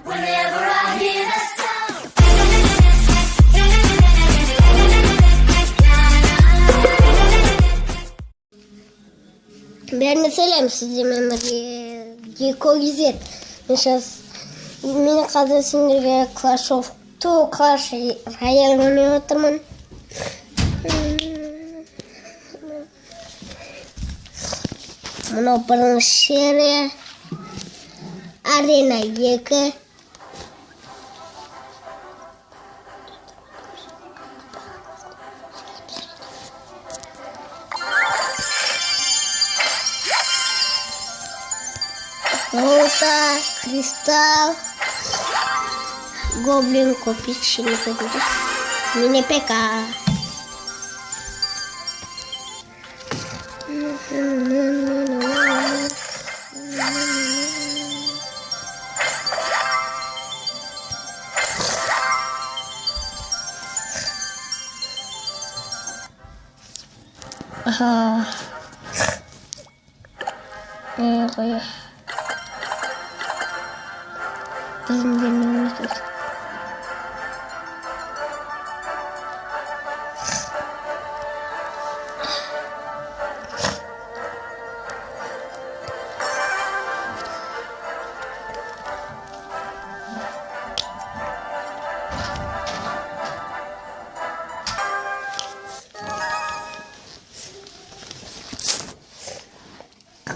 Whenever I hear that sound. Ben de söyleyeyim size Mehmet'e. Geko Gizet. Сейчас меня қазір сендерге Clash of Clash Royale ойнап отырмын. Мынау бірінші серия. Arena 2. Золото, кристалл, гоблин, купить что-нибудь. Мини-ПК. Ага.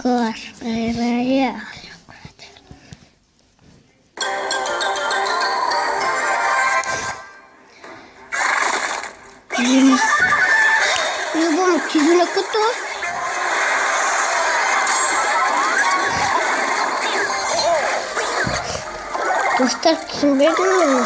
Clash Royale. Любому кизуна коту. Dostlar kim verdi mi?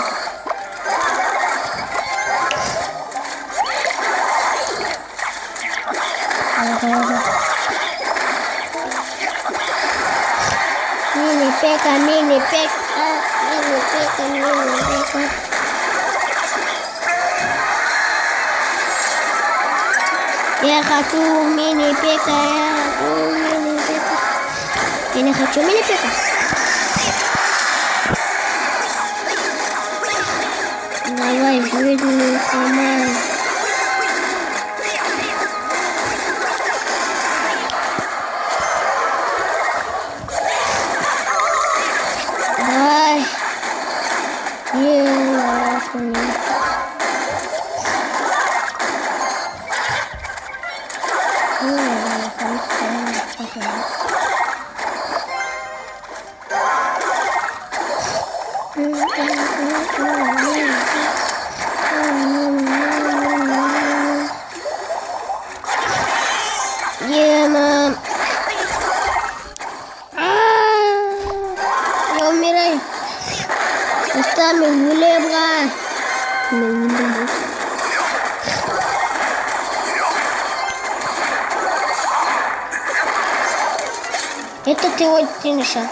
Mini-ПК. Я хочу мини-ПК. Я не хочу мини-ПК. Давай, выйдем сама. Давай. Мам. Я умираю. Устами вылебра. Это ты вот финиша.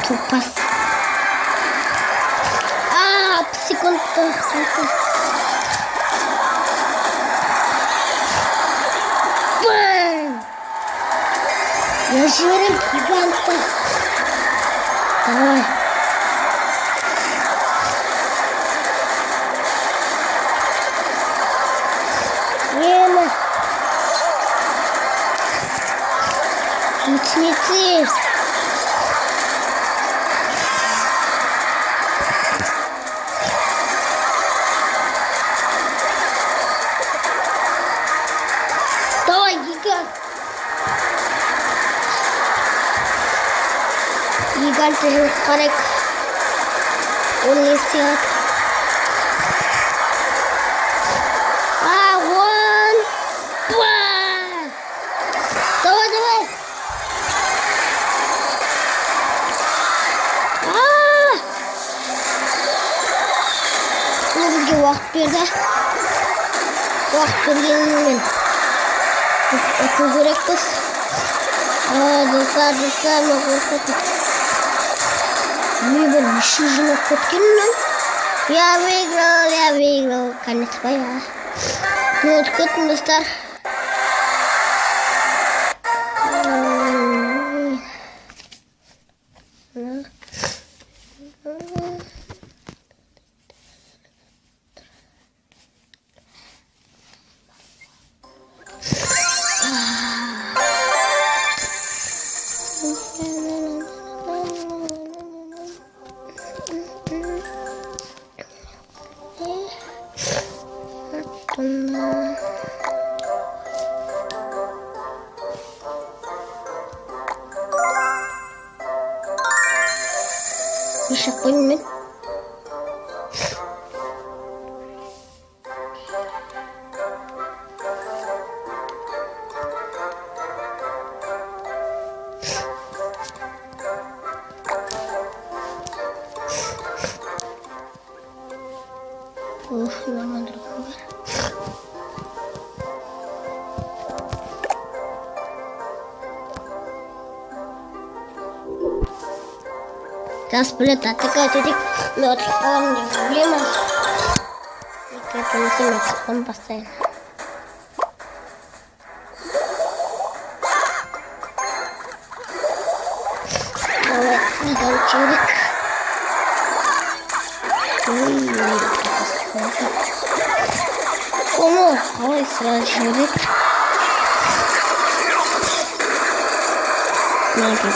Тупас. Секунду. Бам! Я жирен гиганта. Давай. Ема. Ученицы. Давай, гигант. Гигант же коррект. Он несет. Вон. Давай. Ну, где вақыт берді. Вақыт бергенмен. Aku gerekus. Достар, могу сказать. Мне еще жена подкинула. Я выиграл. Конец боя. Ну вот, достар. Ешек қойдым мен. Уф, нормально другой. Сейчас полетать такая тетик мед. Он не проблема. И как-то на себя он постоянно. Давай, идем чурик. О, давай сразу чурик. Надо быть.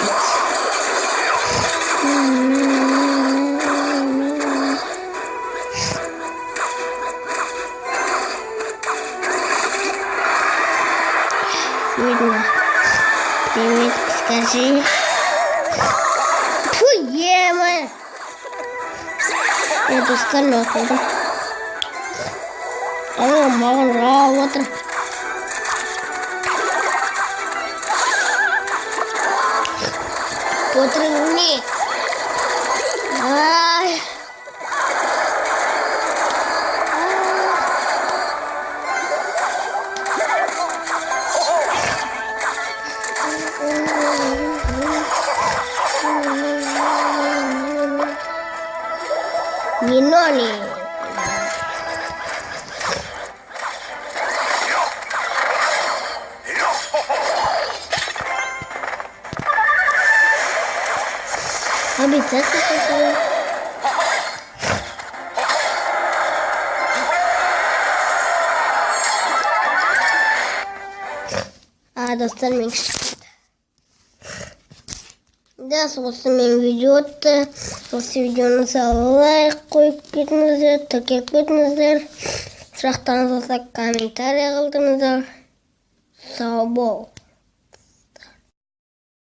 Видно. Привет, скажи. Фу, ема. Это сканер. О, мало, вот. Потребни. Ай. Нинони. Обязательно. Достал меньше. Да, осы мен видеоты. Осы видеоңызға лайк қойып кетіңіздер, тіркеліп кетіңіздер. Сұрақтарыңыз болса комментарий қалдырыңыздар. Сау бол.